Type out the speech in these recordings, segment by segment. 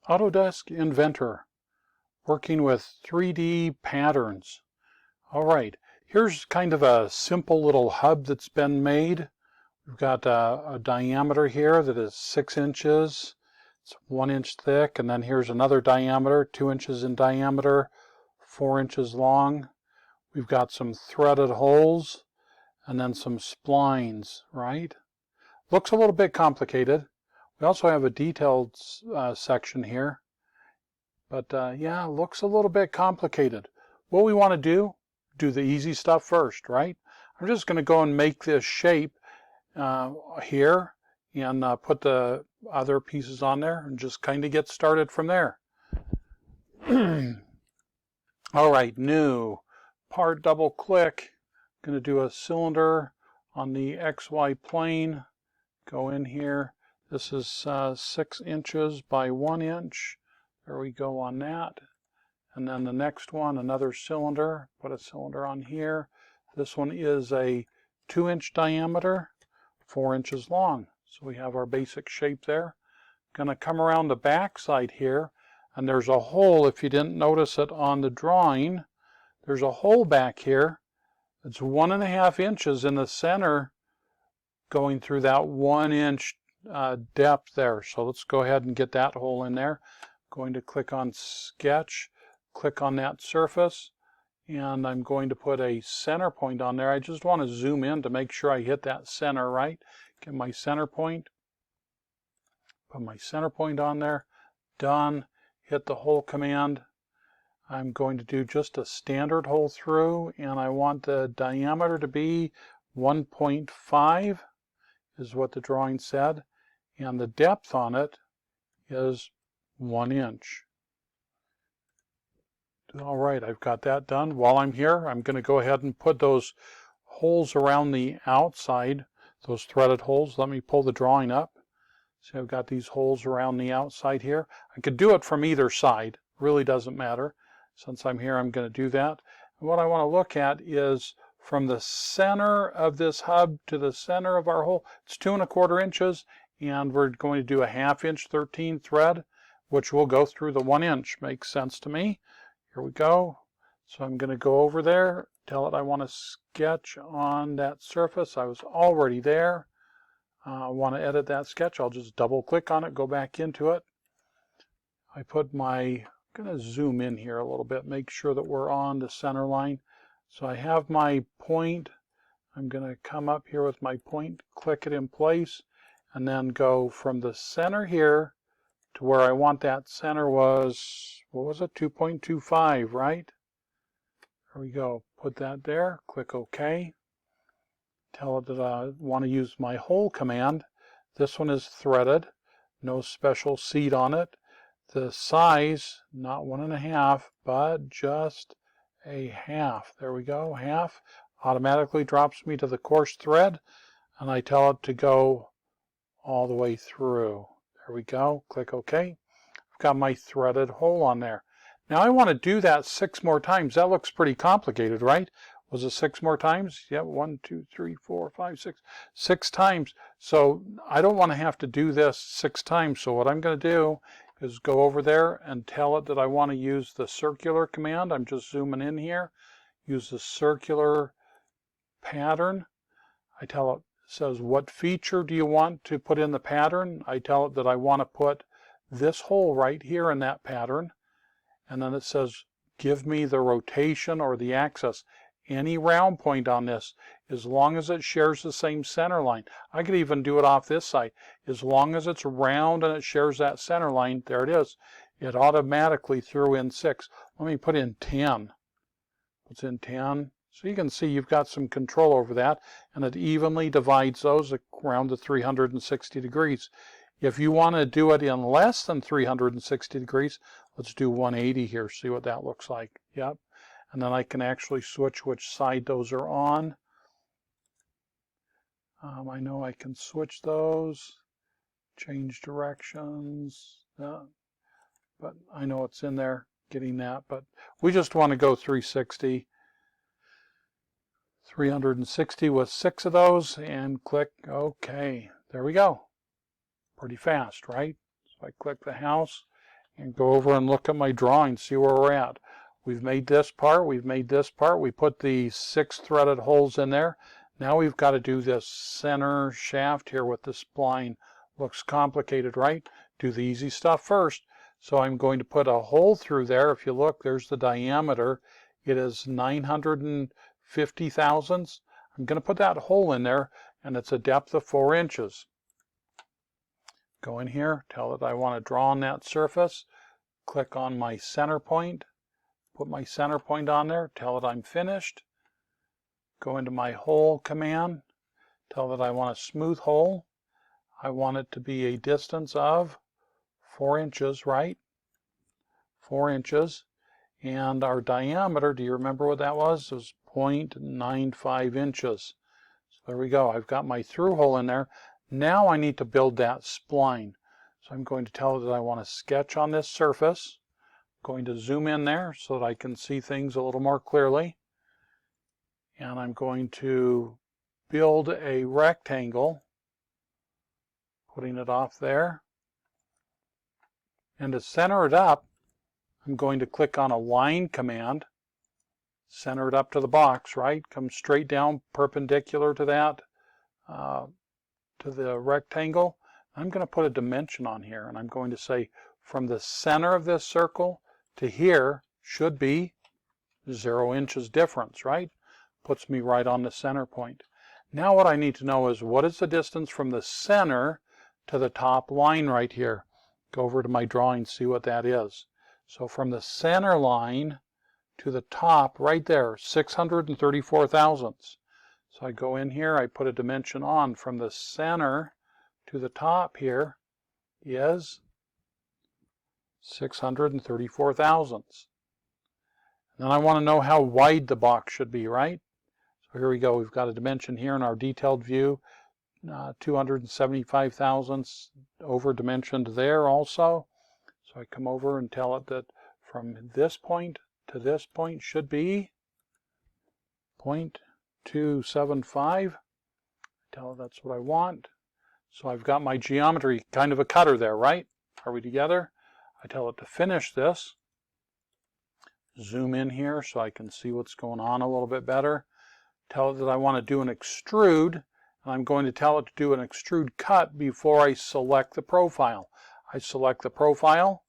Autodesk Inventor, working with 3D patterns. All right, here's kind of a simple little hub that's been made. We've got a diameter here that is 6 inches. It's 1 inch thick, and then here's another diameter, 2 inches in diameter, 4 inches long. We've got some threaded holes, and then some splines, right? Looks a little bit complicated. We also have a detailed section here. But yeah, looks a little bit complicated. What we want to do the easy stuff first, right? I'm just going to go and make this shape here and put the other pieces on there and just kind of get started from there. All right, new part, double click. Going to do a cylinder on the XY plane. Go in here. This is 6 inches by 1 inch. There we go on that. And then the next one, another cylinder. Put a cylinder on here. This one is a 2 inch diameter, 4 inches long. So we have our basic shape there. Going to come around the back side here, and there's a hole. If you didn't notice it on the drawing, there's a hole back here. It's 1.5 inches in the center, going through that 1 inch depth there. So let's go ahead and get that hole in there. Going to click on sketch, click on that surface, and I'm going to put a center point on there. I just want to zoom in to make sure I hit that center right. Get my center point, put my center point on there, done. Hit the hole command. I'm going to do just a standard hole through, and I want the diameter to be 1.5 is what the drawing said, and the depth on it is 1 inch. All right, I've got that done. While I'm here, I'm going to go ahead and put those holes around the outside, those threaded holes. Let me pull the drawing up. See, I've got these holes around the outside here. I could do it from either side. Really doesn't matter. Since I'm here, I'm going to do that. And what I want to look at is from the center of this hub to the center of our hole. It's 2¼ inches, and we're going to do a 1/2 inch 13 thread, which will go through the 1 inch. Makes sense to me. Here we go. So I'm going to go over there, tell it I want to sketch on that surface. I was already there. I want to edit that sketch. I'll just double click on it, go back into it. I put my, I'm going to zoom in here a little bit, make sure that we're on the center line. So I have my point. I'm going to come up here with my point, click it in place, and then go from the center here to where I want that center was, what was it, 2.25, right? There we go. Put that there, click OK. Tell it that I want to use my hole command. This one is threaded, no special seed on it. The size, not 1.5, but just a 1/2. There we go, 1/2. Automatically drops me to the coarse thread, and I tell it to go all the way through. There we go, click OK. I've got my threaded hole on there. Now I want to do that 6 more times. That looks pretty complicated, right? Was it 6 more times? Yeah, 1, 2, 3, 4, 5, 6. 6 times. So I don't want to have to do this 6 times. So what I'm going to do is go over there and tell it that I want to use the circular command. I'm just zooming in here. Use the circular pattern. I tell it, says, what feature do you want to put in the pattern? I tell it that I want to put this hole right here in that pattern. And then it says, give me the rotation or the axis. Any round point on this, as long as it shares the same center line. I could even do it off this side. As long as it's round and it shares that center line, there it is. It automatically threw in 6. Let me put in 10. What's in 10? So you can see you've got some control over that, and it evenly divides those around the 360 degrees. If you want to do it in less than 360 degrees, let's do 180 here, see what that looks like. Yep. And then I can actually switch which side those are on. I know I can switch those, change directions, but I know it's in there, getting that. But we just want to go 360. 360 with 6 of those, and click OK. There we go. Pretty fast, right? So I click the house, and go over and look at my drawing, see where we're at. We've made this part, we've made this part, we put the 6 threaded holes in there. Now we've got to do this center shaft here with the spline. Looks complicated, right? Do the easy stuff first. So I'm going to put a hole through there. If you look, there's the diameter. It is 950 thousandths. I'm going to put that hole in there, and it's a depth of 4 inches. Go in here, tell it I want to draw on that surface. Click on my center point. Put my center point on there, tell it I'm finished. Go into my hole command, tell it I want a smooth hole. I want it to be a distance of 4 inches, right? 4 inches. And our diameter, do you remember what that was? It was 0.95 inches. So there we go. I've got my through hole in there. Now I need to build that spline. So I'm going to tell it that I want to sketch on this surface. Going to zoom in there so that I can see things a little more clearly. And I'm going to build a rectangle, putting it off there. And to center it up, I'm going to click on Align command, center it up to the box, right? Come straight down perpendicular to that, to the rectangle. I'm going to put a dimension on here, and I'm going to say from the center of this circle to here should be 0 inches difference, right? Puts me right on the center point. Now what I need to know is what is the distance from the center to the top line right here. Go over to my drawing, see what that is. So from the center line to the top right there, 634 thousandths. So I go in here, I put a dimension on. From the center to the top here is 634 thousandths. And then I want to know how wide the box should be, right? So here we go. We've got a dimension here in our detailed view, 275 thousandths over dimensioned there also. So I come over and tell it that from this point to this point should be 0.275. Tell it that's what I want. So I've got my geometry, kind of a cutter there, right? Are we together? I tell it to finish this. Zoom in here so I can see what's going on a little bit better. Tell it that I want to do an extrude, and I'm going to tell it to do an extrude cut before I select the profile. I select the profile,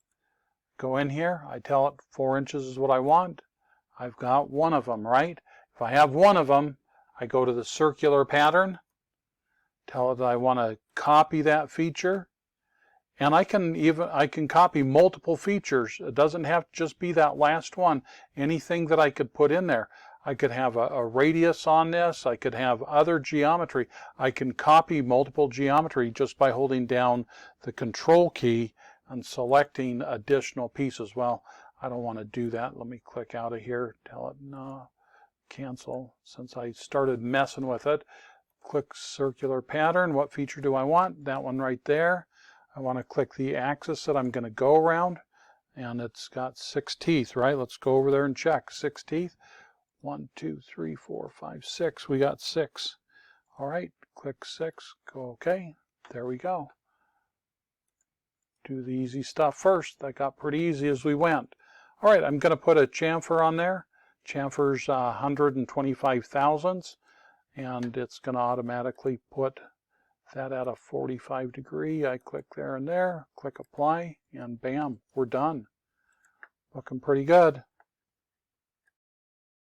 go in here, I tell it 4 inches is what I want. I've got one of them, right? If I have one of them, I go to the circular pattern, tell it that I want to copy that feature, and I can copy multiple features. It doesn't have to just be that last one. Anything that I could put in there. I could have a radius on this. I could have other geometry. I can copy multiple geometry just by holding down the control key and selecting additional pieces. Well, I don't want to do that. Let me click out of here. Tell it no, cancel. Since I started messing with it, click circular pattern. What feature do I want? That one right there. I want to click the axis that I'm going to go around, and it's got 6 teeth, right? Let's go over there and check. 6 teeth. 1, 2, 3, 4, 5, 6. We got 6. All right, click 6. Go OK. There we go. Do the easy stuff first. That got pretty easy as we went. All right, I'm going to put a chamfer on there. Chamfer's 125 thousandths, and it's going to automatically put that at a 45 degree. I click there and there, click apply, and bam, we're done. Looking pretty good.